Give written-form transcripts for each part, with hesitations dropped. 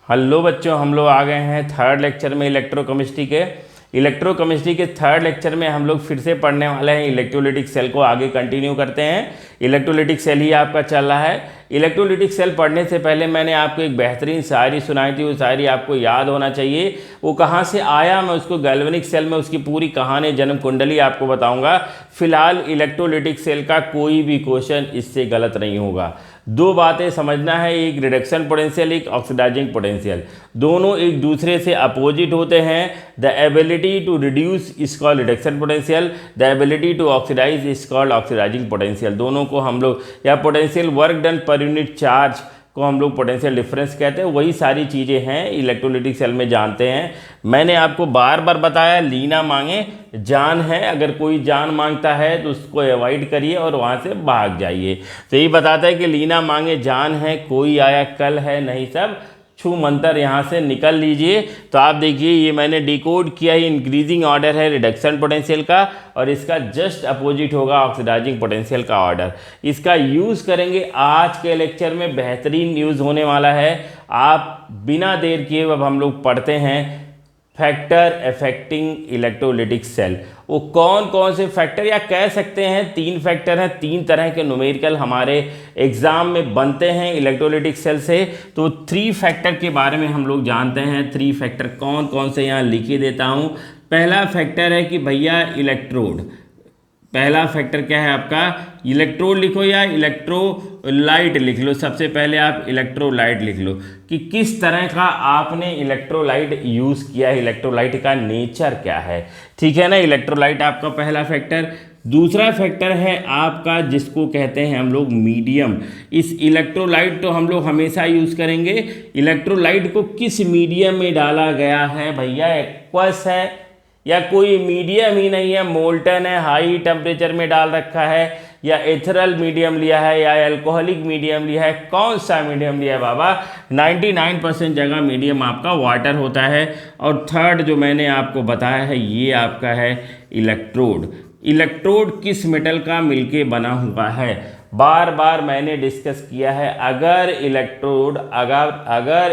Hello बच्चों, हम लोग आ गए हैं थर्ड लेक्चर में इलेक्ट्रोकेमिस्ट्री के थर्ड लेक्चर में हम लोग फिर से पढ़ने वाले हैं इलेक्ट्रोलिटिक सेल को। आगे कंटिन्यू करते हैं। इलेक्ट्रोलिटिक सेल ही आपका चल रहा है। इलेक्ट्रोलिटिक सेल पढ़ने से पहले मैंने आपको एक बेहतरीन शायरी सुनाई थी, वो शायरी आपको याद होना चाहिए। वो कहाँ से आया, मैं उसको गैल्वेनिक सेल में उसकी पूरी कहानी जन्म कुंडली आपको बताऊंगा। फिलहाल इलेक्ट्रोलिटिक सेल का कोई भी क्वेश्चन इससे गलत नहीं होगा। दो बातें समझना है, एक रिडक्शन पोटेंशियल, एक ऑक्सीडाइजिंग पोटेंशियल। दोनों एक दूसरे से अपोजिट होते हैं। The ability to reduce is called reduction potential, the ability to oxidize is called oxidizing potential. दोनों को हम लोग या potential work done per unit charge को हम लोग पोटेंशियल डिफरेंस कहते हैं। वही सारी चीज़ें हैं इलेक्ट्रोलिटिक सेल में जानते हैं। मैंने आपको बार बार बताया, लीना मांगे जान है। अगर कोई जान मांगता है तो उसको अवॉइड करिए और वहाँ से भाग जाइए। तो यही बताता है कि लीना मांगे जान है, कोई आया कल है नहीं, सब छू मंतर यहाँ से निकल लीजिए। तो आप देखिए, ये मैंने डिकोड किया है। इंक्रीजिंग ऑर्डर है रिडक्शन पोटेंशियल का और इसका जस्ट अपोजिट होगा ऑक्सीडाइजिंग पोटेंशियल का ऑर्डर। इसका यूज़ करेंगे आज के लेक्चर में, बेहतरीन यूज़ होने वाला है। आप बिना देर किए अब हम लोग पढ़ते हैं फैक्टर अफेक्टिंग इलेक्ट्रोलिटिक सेल। वो कौन कौन से फैक्टर, या कह सकते हैं 3 फैक्टर हैं। 3 तरह के न्यूमेरिकल हमारे एग्जाम में बनते हैं इलेक्ट्रोलिटिक सेल से। तो 3 फैक्टर के बारे में हम लोग जानते हैं। 3 फैक्टर कौन कौन से यहाँ लिख ही देता हूँ। पहला फैक्टर है कि भैया इलेक्ट्रोड। पहला फैक्टर क्या है आपका, इलेक्ट्रोड लिखो या इलेक्ट्रोलाइट लिख लो। सबसे पहले आप इलेक्ट्रोलाइट लिख लो कि किस तरह का आपने इलेक्ट्रोलाइट यूज़ किया है, इलेक्ट्रोलाइट का नेचर क्या है। ठीक है ना, इलेक्ट्रोलाइट आपका पहला फैक्टर। दूसरा फैक्टर है आपका जिसको कहते हैं हम लोग मीडियम। इस इलेक्ट्रोलाइट तो हम लोग हमेशा यूज़ करेंगे। इलेक्ट्रोलाइट को किस मीडियम में डाला गया है भैया, एक्वस है या कोई मीडियम ही नहीं है, मोल्टन है, हाई टेम्परेचर में डाल रखा है, या एथरल मीडियम लिया है, या अल्कोहलिक मीडियम लिया है। कौन सा मीडियम लिया है बाबा? 99% जगह मीडियम आपका वाटर होता है। और थर्ड जो मैंने आपको बताया है, ये आपका है इलेक्ट्रोड। इलेक्ट्रोड किस मेटल का मिलके बना हुआ है, बार बार मैंने डिस्कस किया है। अगर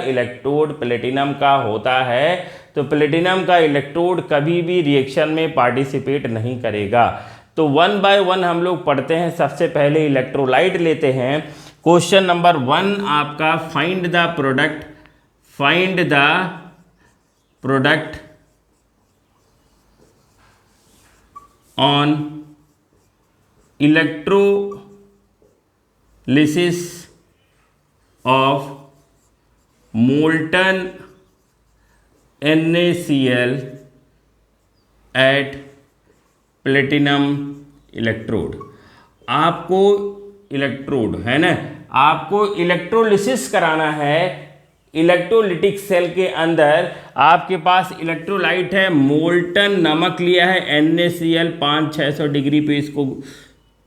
इलेक्ट्रोड प्लेटिनम का होता है तो प्लेटिनम का इलेक्ट्रोड कभी भी रिएक्शन में पार्टिसिपेट नहीं करेगा। तो 1 बाय 1 हम लोग पढ़ते हैं। सबसे पहले इलेक्ट्रोलाइट लेते हैं। क्वेश्चन नंबर 1 आपका, find the product on electrolysis of molten NaCl at platinum electrode. आपको इलेक्ट्रोड है ना, आपको इलेक्ट्रोलिसिस कराना है। इलेक्ट्रोलिटिक सेल के अंदर आपके पास इलेक्ट्रोलाइट है, मोल्टन नमक लिया है, NaCl 500-600 डिग्री पे इसको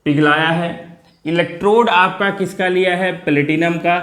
पिघलाया है। इलेक्ट्रोड आपका किसका लिया है? प्लेटिनम का।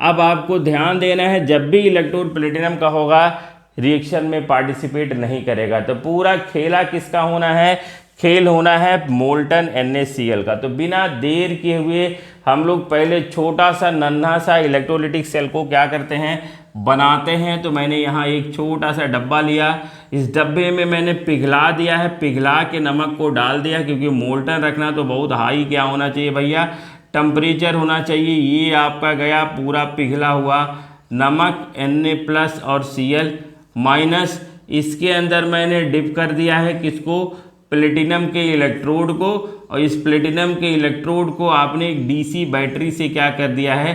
अब आपको ध्यान देना है, जब भी इलेक्ट्रोड प्लेटिनम का होगा रिएक्शन में पार्टिसिपेट नहीं करेगा। तो पूरा खेला किसका होना है? खेल होना है मोल्टन NaCl का। तो बिना देर किए हुए हम लोग पहले छोटा सा नन्हा सा इलेक्ट्रोलिटिक सेल को क्या करते हैं, बनाते हैं। तो मैंने यहाँ एक छोटा सा डब्बा लिया, इस डब्बे में मैंने पिघला दिया है, पिघला के नमक को डाल दिया। क्योंकि मोल्टन रखना तो बहुत हाई क्या होना चाहिए भैया, टेम्परेचर होना चाहिए। ये आपका गया पूरा पिघला हुआ नमक, Na+ और Cl माइनस। इसके अंदर मैंने डिप कर दिया है किसको? प्लेटिनम के इलेक्ट्रोड को। और इस प्लेटिनम के इलेक्ट्रोड को आपने एक DC बैटरी से क्या कर दिया है,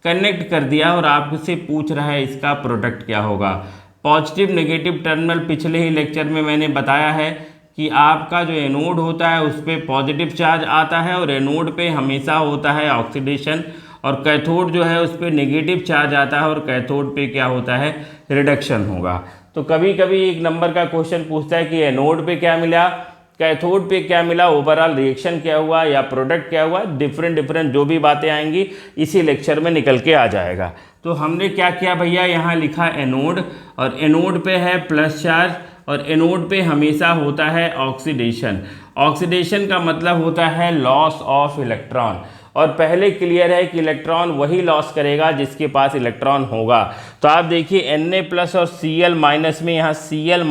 कनेक्ट कर दिया। और आपसे पूछ रहा है इसका प्रोडक्ट क्या होगा। पॉजिटिव नेगेटिव टर्मिनल पिछले ही लेक्चर में मैंने बताया है कि आपका जो एनोड होता है उस पर पॉजिटिव चार्ज आता है और एनोड पे हमेशा होता है ऑक्सीडेशन, और कैथोड जो है उस पर नेगेटिव चार्ज आता है और कैथोड पे क्या होता है, रिडक्शन होगा। तो कभी कभी एक नंबर का क्वेश्चन पूछता है कि एनोड पे क्या मिला, कैथोड पे क्या मिला, ओवरऑल रिएक्शन क्या हुआ या प्रोडक्ट क्या हुआ। डिफरेंट जो भी बातें आएंगी इसी लेक्चर में निकल के आ जाएगा। तो हमने क्या किया भैया, यहाँ लिखा एनोड, और एनोड पे है प्लस चार्ज, और एनोड पे हमेशा होता है ऑक्सीडेशन। ऑक्सीडेशन का मतलब होता है लॉस ऑफ इलेक्ट्रॉन। और पहले क्लियर है कि इलेक्ट्रॉन वही लॉस करेगा जिसके पास इलेक्ट्रॉन होगा। तो आप देखिए Na+ और Cl- में यहाँ Cl-,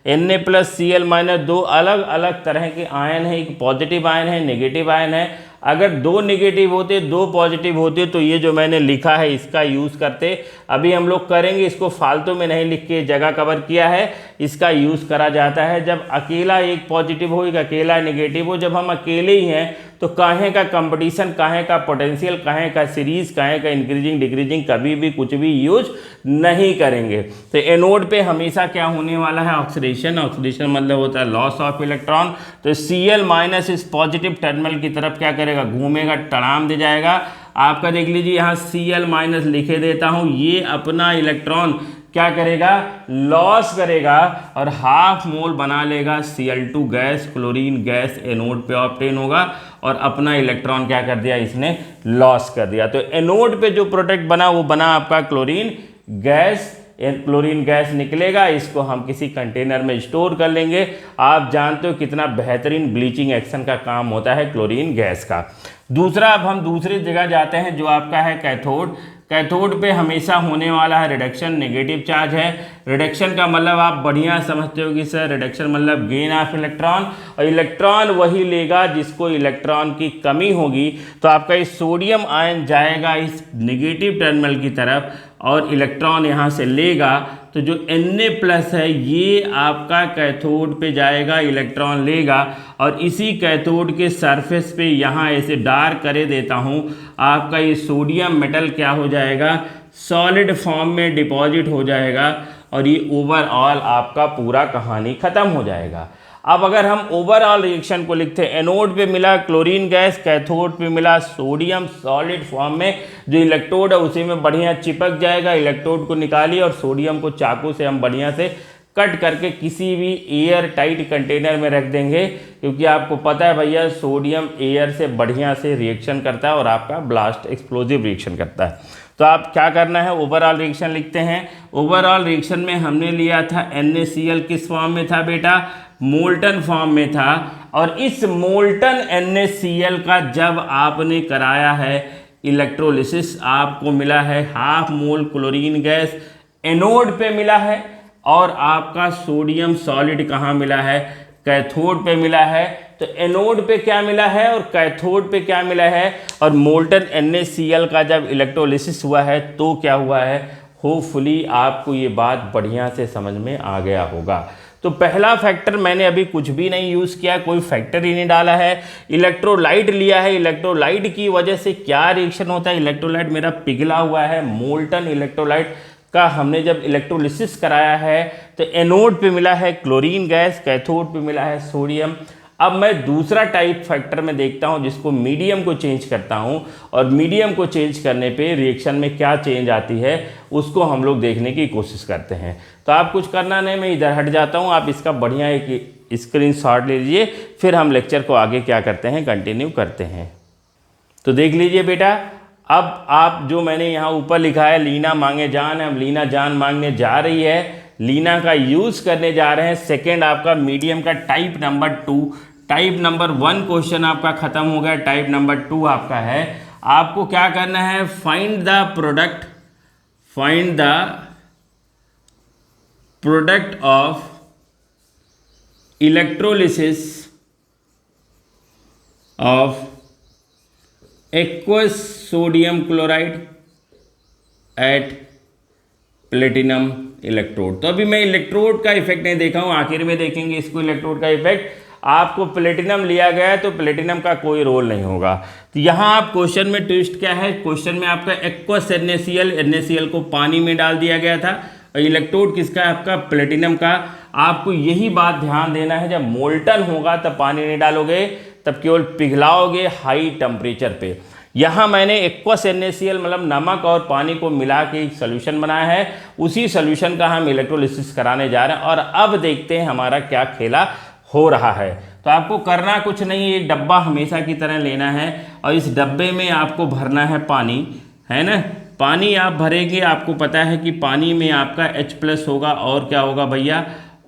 Na+Cl- दो अलग अलग तरह के आयन है, एक पॉजिटिव आयन है, नेगेटिव आयन है। अगर दो नेगेटिव होते दो पॉजिटिव होते तो ये जो मैंने लिखा है इसका यूज़ करते। अभी हम लोग करेंगे, इसको फालतू में नहीं लिख के जगह कवर किया है, इसका यूज़ करा जाता है जब अकेला एक पॉजिटिव हो, एक अकेला नेगेटिव हो। जब हम अकेले ही हैं तो काहे का कंपटीशन, काहे का पोटेंशियल, काहे का सीरीज, काहे का इंक्रीजिंग डिक्रीजिंग कभी भी कुछ भी यूज नहीं करेंगे। तो एनोड पे हमेशा क्या होने वाला है, ऑक्सीडेशन। ऑक्सीडेशन मतलब होता है लॉस ऑफ इलेक्ट्रॉन। तो Cl- इस पॉजिटिव टर्मिनल की तरफ क्या करेगा, घूमेगा, टड़ाम दे जाएगा। आपका देख लीजिए यहाँ Cl- लिखे देता हूँ, ये अपना इलेक्ट्रॉन क्या करेगा, लॉस करेगा और हाफ मोल बना लेगा Cl2 gas, chlorine gas anode पे ऑब्टेन होगा और अपना इलेक्ट्रॉन क्या कर दिया, इसने लॉस कर दिया। तो एनोड पे जो प्रोडक्ट बना वो बना आपका क्लोरीन गैस। क्लोरीन गैस निकलेगा, इसको हम किसी कंटेनर में स्टोर कर लेंगे। आप जानते हो कितना बेहतरीन ब्लीचिंग एक्शन का काम होता है क्लोरीन गैस का। दूसरा, अब हम दूसरी जगह जाते हैं जो आपका है कैथोड। कैथोड पे हमेशा होने वाला है रिडक्शन, नेगेटिव चार्ज है। रिडक्शन का मतलब आप बढ़िया समझते हो कि सर रिडक्शन मतलब गेन ऑफ इलेक्ट्रॉन, और इलेक्ट्रॉन वही लेगा जिसको इलेक्ट्रॉन की कमी होगी। तो आपका इस सोडियम आयन जाएगा इस नेगेटिव टर्मिनल की तरफ और इलेक्ट्रॉन यहाँ से लेगा। तो जो Na+ है ये आपका कैथोड पे जाएगा, इलेक्ट्रॉन लेगा और इसी कैथोड के सरफेस पे यहाँ ऐसे डार्क करे देता हूँ। आपका ये सोडियम मेटल क्या हो जाएगा, सॉलिड फॉर्म में डिपॉजिट हो जाएगा और ये ओवरऑल आपका पूरा कहानी खत्म हो जाएगा। अब अगर हम ओवरऑल रिएक्शन को लिखते हैं, एनोड पे मिला क्लोरीन गैस, कैथोड पे मिला सोडियम सॉलिड फॉर्म में, जो इलेक्ट्रोड है उसी में बढ़िया चिपक जाएगा। इलेक्ट्रोड को निकालिए और सोडियम को चाकू से हम बढ़िया से कट करके किसी भी एयर टाइट कंटेनर में रख देंगे, क्योंकि आपको पता है भैया सोडियम एयर से बढ़िया से रिएक्शन करता है और आपका ब्लास्ट एक्सप्लोजिव रिएक्शन करता है। तो आप क्या करना है, ओवरऑल रिएक्शन लिखते हैं। ओवरऑल रिएक्शन में हमने लिया था NaCl किस फॉर्म में था बेटा, मोल्टन फॉर्म में था। और इस मोल्टन NaCl का जब आपने कराया है इलेक्ट्रोलिसिस, आपको मिला है half mole chlorine gas anode पे मिला है और आपका सोडियम सॉलिड कहाँ मिला है, कैथोड पे मिला है। तो एनोड पे क्या मिला है और कैथोड पे क्या मिला है, और मोल्टन NaCl का जब इलेक्ट्रोलिसिस हुआ है तो क्या हुआ है। होपफुली आपको ये बात बढ़िया से समझ में आ गया होगा। तो पहला फैक्टर मैंने अभी कुछ भी नहीं यूज़ किया, कोई फैक्टर ही नहीं डाला है। इलेक्ट्रोलाइट लिया है, इलेक्ट्रोलाइट की वजह से क्या रिएक्शन होता है, इलेक्ट्रोलाइट मेरा पिघला हुआ है। मोल्टन इलेक्ट्रोलाइट का हमने जब इलेक्ट्रोलिसिस कराया है तो एनोड पे मिला है क्लोरीन गैस, कैथोड पे मिला है सोडियम। अब मैं दूसरा टाइप फैक्टर में देखता हूं जिसको मीडियम को चेंज करता हूं, और मीडियम को चेंज करने पे रिएक्शन में क्या चेंज आती है उसको हम लोग देखने की कोशिश करते हैं। तो आप कुछ करना नहीं, मैं इधर हट जाता हूं, आप इसका बढ़िया एक स्क्रीनशॉट ले लीजिए, फिर हम लेक्चर को आगे क्या करते हैं, कंटिन्यू करते हैं। तो देख लीजिए बेटा, अब आप जो मैंने यहाँ ऊपर लिखा है लीना मांगे जान, अब लीना जान मांगने जा रही है, लीना का यूज़ करने जा रहे हैं। सेकेंड आपका मीडियम का type number 2, type number 1 question आपका खत्म हो गया, टाइप नंबर 2 आपका है। आपको क्या करना है, find the product of electrolysis of aqueous sodium chloride at platinum electrode. तो अभी मैं इलेक्ट्रोड का इफेक्ट नहीं देखा हूं, आखिर में देखेंगे इसको इलेक्ट्रोड का इफेक्ट। आपको प्लेटिनम लिया गया है तो प्लेटिनम का कोई रोल नहीं होगा। तो यहाँ आप क्वेश्चन में ट्विस्ट क्या है, क्वेश्चन में आपका एक्वस NaCl को पानी में डाल दिया गया था और इलेक्ट्रोड किसका है, आपका प्लेटिनम का। आपको यही बात ध्यान देना है, जब मोल्टन होगा तब पानी नहीं डालोगे, तब केवल पिघलाओगे हाई टेम्परेचर पे। यहाँ मैंने एक्वस NaCl मतलब नमक और पानी को मिला के एक सोल्यूशन बनाया है, उसी सोल्यूशन का हम इलेक्ट्रोलिसिस कराने जा रहे हैं। और अब देखते हैं हमारा क्या खेला हो रहा है। तो आपको करना कुछ नहीं, एक डब्बा हमेशा की तरह लेना है और इस डब्बे में आपको भरना है पानी, है ना। पानी आप भरेंगे, आपको पता है कि पानी में आपका H+ होगा और क्या होगा भैया,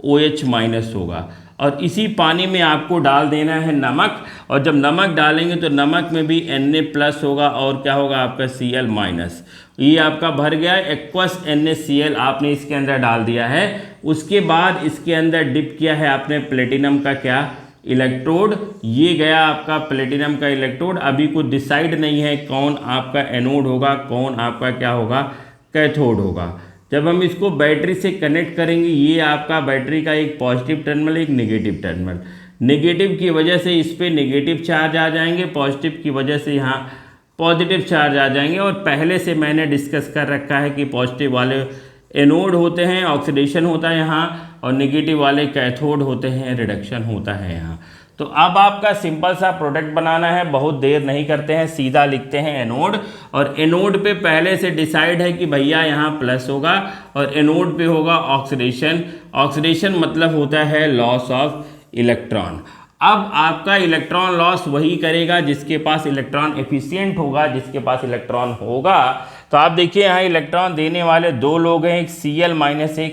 OH- होगा। और इसी पानी में आपको डाल देना है नमक, और जब नमक डालेंगे तो नमक में भी Na+ होगा और क्या होगा आपका Cl-। ये आपका भर गया एक्वस NaCl आपने इसके अंदर डाल दिया है। उसके बाद इसके अंदर डिप किया है आपने प्लेटिनम का क्या इलेक्ट्रोड, ये गया आपका प्लेटिनम का इलेक्ट्रोड। अभी कुछ डिसाइड नहीं है कौन आपका एनोड होगा कौन आपका क्या होगा कैथोड होगा। जब हम इसको बैटरी से कनेक्ट करेंगे, ये आपका बैटरी का एक पॉजिटिव टर्मिनल एक नेगेटिव टर्मिनल, नेगेटिव की वजह से इस पर नेगेटिव चार्ज आ जाएंगे, पॉजिटिव की वजह से यहाँ पॉजिटिव चार्ज आ जाएंगे। और पहले से मैंने डिस्कस कर रखा है कि पॉजिटिव वाले एनोड होते हैं, ऑक्सीडेशन होता है यहाँ, और नेगेटिव वाले कैथोड होते हैं, रिडक्शन होता है यहाँ। तो अब आपका सिंपल सा प्रोडक्ट बनाना है, बहुत देर नहीं करते हैं, सीधा लिखते हैं एनोड। और एनोड पे पहले से डिसाइड है कि भैया यहाँ प्लस होगा और एनोड पे होगा ऑक्सीडेशन। ऑक्सीडेशन मतलब होता है लॉस ऑफ इलेक्ट्रॉन। अब आपका इलेक्ट्रॉन लॉस वही करेगा जिसके पास इलेक्ट्रॉन एफिशिएंट होगा, जिसके पास इलेक्ट्रॉन होगा। तो आप देखिए यहाँ इलेक्ट्रॉन देने वाले दो लोग हैं, एक Cl- एक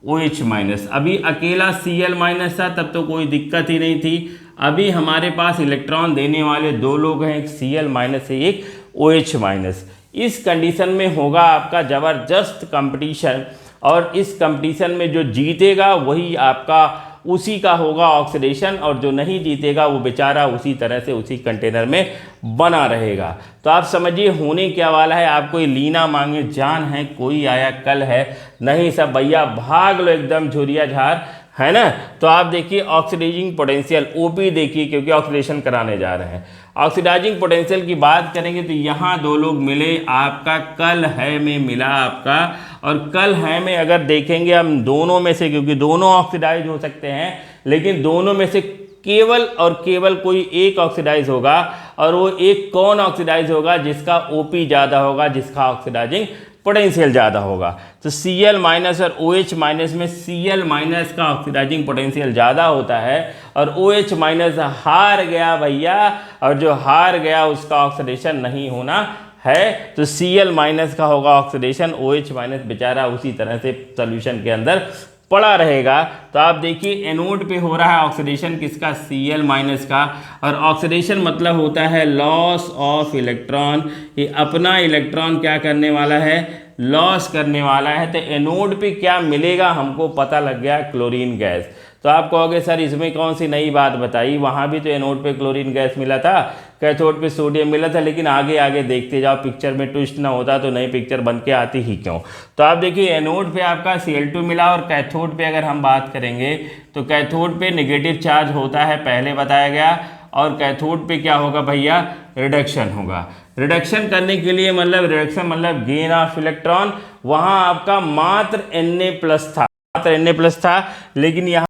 OH-। अभी अकेला Cl- था तब तो कोई दिक्कत ही नहीं थी। अभी हमारे पास इलेक्ट्रॉन देने वाले दो लोग हैं, एक Cl- एक OH-। इस कंडीशन में होगा आपका ज़बरदस्त कंपटीशन, और इस कंपटीशन में जो जीतेगा वही आपका उसी का होगा ऑक्सीडेशन, और जो नहीं जीतेगा वो बेचारा उसी तरह से उसी कंटेनर में बना रहेगा। तो आप समझिए होने क्या वाला है। आपको लीना मांगे जान है, कोई आया कल है, नहीं सब भैया भाग लो एकदम झुरिया झार, है ना। तो आप देखिए ऑक्सीडाइजिंग पोटेंशियल OP देखिए, क्योंकि ऑक्सीडेशन कराने जा रहे हैं। ऑक्सीडाइजिंग पोटेंशियल की बात करेंगे तो यहाँ दो लोग मिले, आपका कल है में मिला आपका, और कल है में अगर देखेंगे हम दोनों में से, क्योंकि दोनों ऑक्सीडाइज हो सकते हैं, लेकिन दोनों में से केवल और केवल कोई एक ऑक्सीडाइज होगा, और वो एक कौन ऑक्सीडाइज होगा जिसका OP ज़्यादा होगा, जिसका ऑक्सीडाइजिंग पोटेंशियल ज़्यादा होगा। तो Cl- और OH- में Cl- का ऑक्सीडाइजिंग पोटेंशियल ज़्यादा होता है, और OH- हार गया भैया, और जो हार गया उसका ऑक्सीडेशन नहीं होना है। तो Cl- का होगा ऑक्सीडेशन, OH- बेचारा उसी तरह से सोल्यूशन के अंदर पड़ा रहेगा। तो आप देखिए एनोड पे हो रहा है ऑक्सीडेशन किसका, Cl- का, और ऑक्सीडेशन मतलब होता है लॉस ऑफ इलेक्ट्रॉन। ये अपना इलेक्ट्रॉन क्या करने वाला है, लॉस करने वाला है। तो एनोड पे क्या मिलेगा हमको पता लग गया, क्लोरीन गैस। तो आप कहोगे सर इसमें कौन सी नई बात बताई, वहाँ भी तो एनोड पे क्लोरीन गैस मिला था, कैथोड पे सोडियम मिला था, लेकिन आगे आगे देखते जाओ, पिक्चर में ट्विस्ट ना होता तो नई पिक्चर बन के आती ही क्यों। तो आप देखिए एनोड पे आपका Cl2 मिला, और कैथोड पे अगर हम बात करेंगे तो कैथोड पे नेगेटिव चार्ज होता है, पहले बताया गया, और कैथोड पे क्या होगा भैया, रिडक्शन होगा। रिडक्शन करने के लिए मतलब रिडक्शन मतलब गेन ऑफ इलेक्ट्रॉन, वहाँ आपका मात्र Na+ था, मात्र Na+ था, लेकिन यहाँ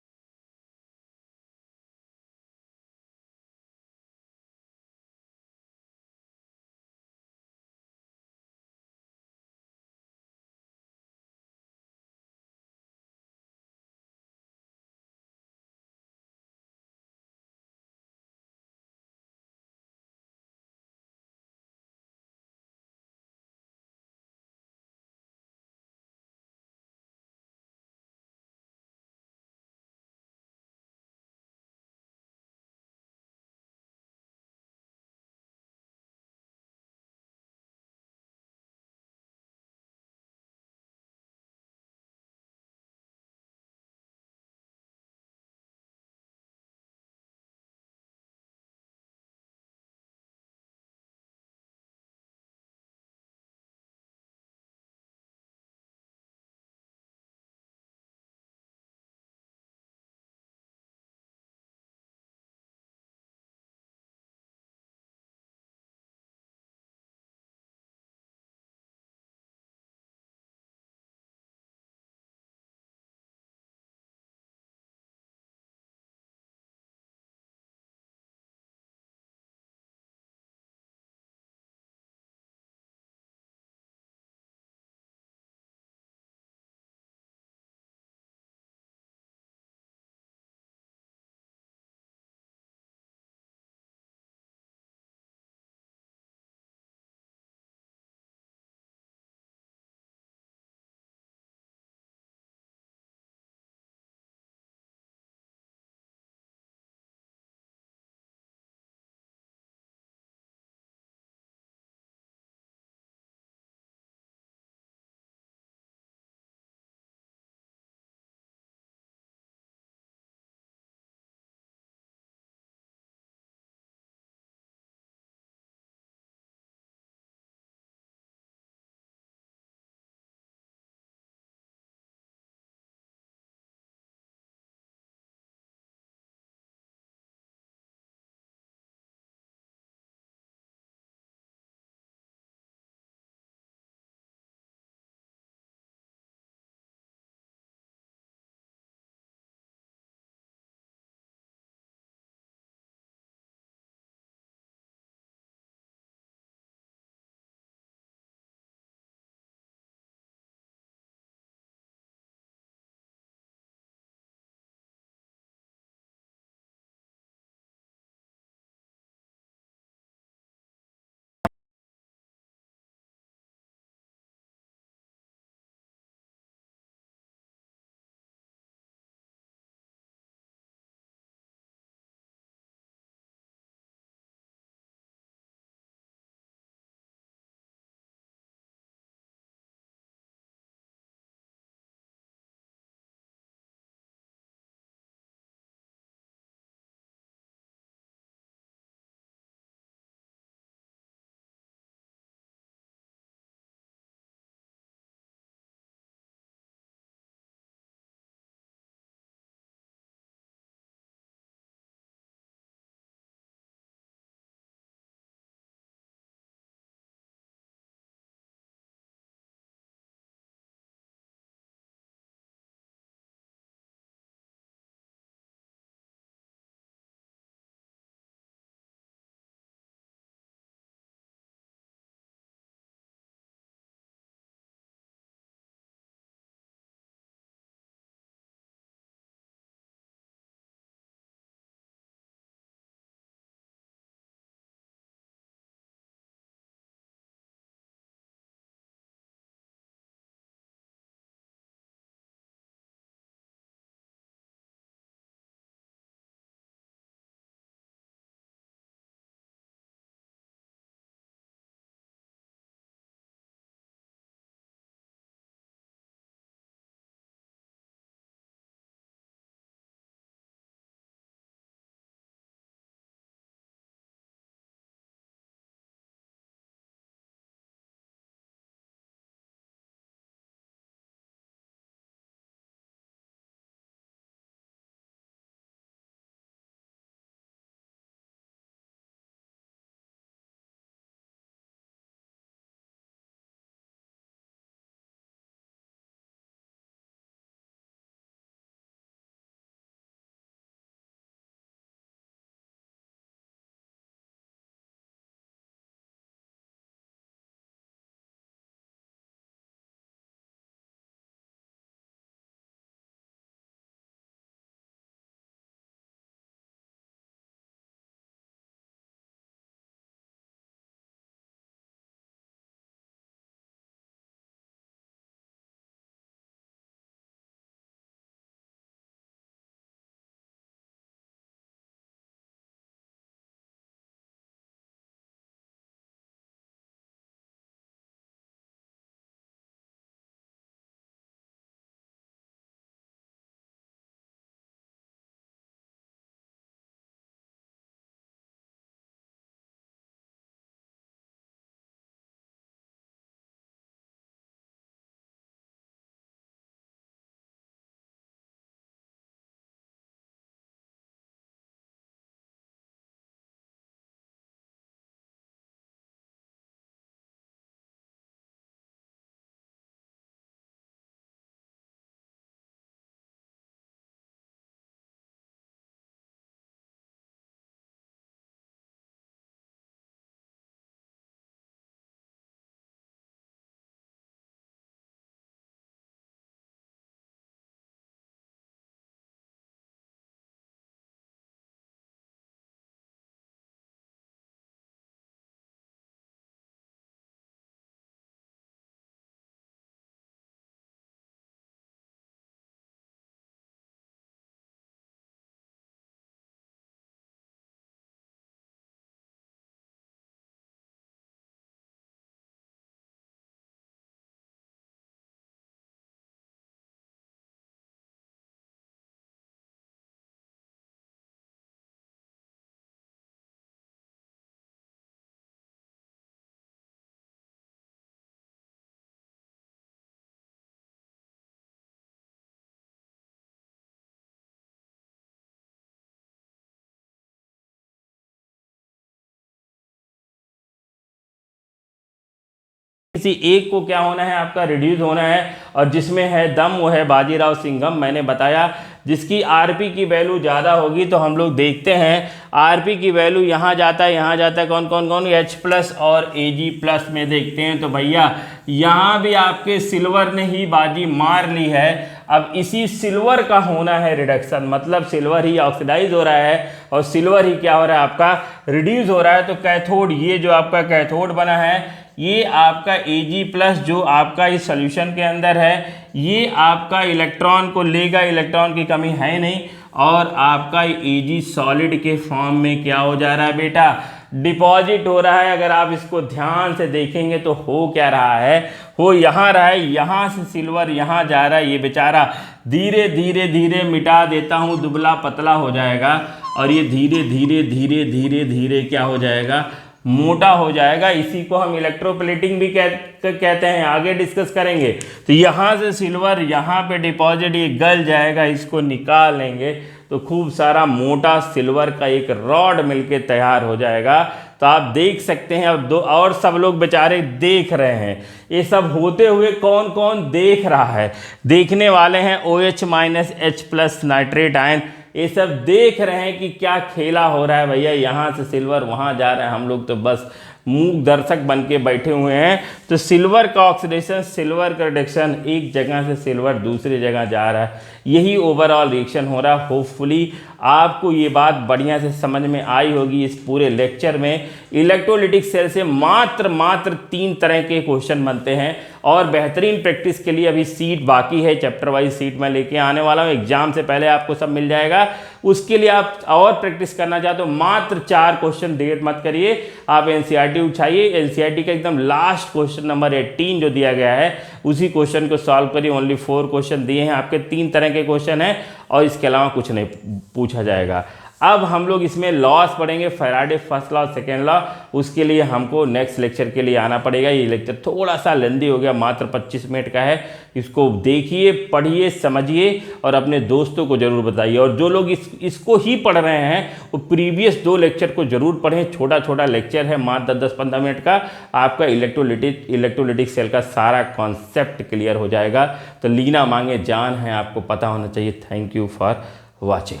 किसी एक को क्या होना है, आपका रिड्यूस होना है, और जिसमें है दम वो है बाजीराव सिंघम। मैंने बताया जिसकी आरपी की वैल्यू ज़्यादा होगी तो हम लोग देखते हैं आरपी की वैल्यू यहाँ जाता है, यहाँ जाता है, कौन कौन कौन, H प्लस और Ag+ में देखते हैं। तो भैया यहाँ भी आपके सिल्वर ने ही बाजी मार ली है। अब इसी सिल्वर का होना है रिडक्शन, मतलब सिल्वर ही ऑक्सीडाइज हो रहा है और सिल्वर ही क्या हो रहा है, आपका रिड्यूस हो रहा है। तो कैथोड, ये जो आपका कैथोड बना है ये आपका Ag+ जो आपका इस सॉल्यूशन के अंदर है ये आपका इलेक्ट्रॉन को लेगा, इलेक्ट्रॉन की कमी है नहीं, और आपका Ag सॉलिड के फॉर्म में क्या हो जा रहा है बेटा, डिपॉजिट हो रहा है। अगर आप इसको ध्यान से देखेंगे तो हो क्या रहा है, हो यहाँ रहा है, यहाँ से सिल्वर यहाँ जा रहा है, ये बेचारा धीरे धीरे धीरे मिटा देता हूँ, दुबला पतला हो जाएगा, और ये धीरे धीरे धीरे धीरे धीरे क्या हो जाएगा, मोटा हो जाएगा। इसी को हम इलेक्ट्रोप्लेटिंग भी कहते हैं, आगे डिस्कस करेंगे। तो यहाँ से सिल्वर यहाँ पे डिपॉजिट, ये गल जाएगा, इसको निकाल लेंगे तो खूब सारा मोटा सिल्वर का एक रॉड मिलके तैयार हो जाएगा। तो आप देख सकते हैं, अब दो और सब लोग बेचारे देख रहे हैं, ये सब होते हुए कौन कौन देख रहा है, देखने वाले हैं OH-H+ नाइट्रेट आयन, ये सब देख रहे हैं कि क्या खेला हो रहा है। भैया यहाँ से सिल्वर वहाँ जा रहा है, हम लोग तो बस मूक दर्शक बन के बैठे हुए हैं। तो सिल्वर का ऑक्सीडेशन, सिल्वर का रिडक्शन, एक जगह से सिल्वर दूसरी जगह जा रहा है, यही ओवरऑल रिएक्शन हो रहा है। होपफुली आपको ये बात बढ़िया से समझ में आई होगी। इस पूरे लेक्चर में इलेक्ट्रोलिटिक सेल से मात्र 3 तरह के क्वेश्चन बनते हैं, और बेहतरीन प्रैक्टिस के लिए अभी सीट बाकी है, चैप्टर वाइज सीट मैं लेके आने वाला हूँ, एग्जाम से पहले आपको सब मिल जाएगा। उसके लिए आप और प्रैक्टिस करना चाहते हो, मात्र 4 क्वेश्चन देर मत करिए, आप एनसीईआरटी उठाइए, एनसीईआरटी का एकदम लास्ट क्वेश्चन नंबर 18 जो दिया गया है उसी क्वेश्चन को सॉल्व करिए। ओनली 4 क्वेश्चन दिए हैं आपके, 3 तरह के क्वेश्चन हैं और इसके अलावा कुछ नहीं पूछा जाएगा। अब हम लोग इसमें लॉस पढ़ेंगे, Faraday first law, second law, उसके लिए हमको नेक्स्ट लेक्चर के लिए आना पड़ेगा। ये लेक्चर थोड़ा सा लेंदी हो गया, मात्र 25 मिनट का है। इसको देखिए, पढ़िए, समझिए और अपने दोस्तों को ज़रूर बताइए। और जो लोग इसको ही पढ़ रहे हैं वो प्रीवियस 2 लेक्चर को ज़रूर पढ़ें, छोटा छोटा लेक्चर है, मात्र 10-15 मिनट का, आपका इलेक्ट्रोलिटिक सेल का सारा कॉन्सेप्ट क्लियर हो जाएगा। तो लीना मांगे जान है, आपको पता होना चाहिए। Thank you for watching.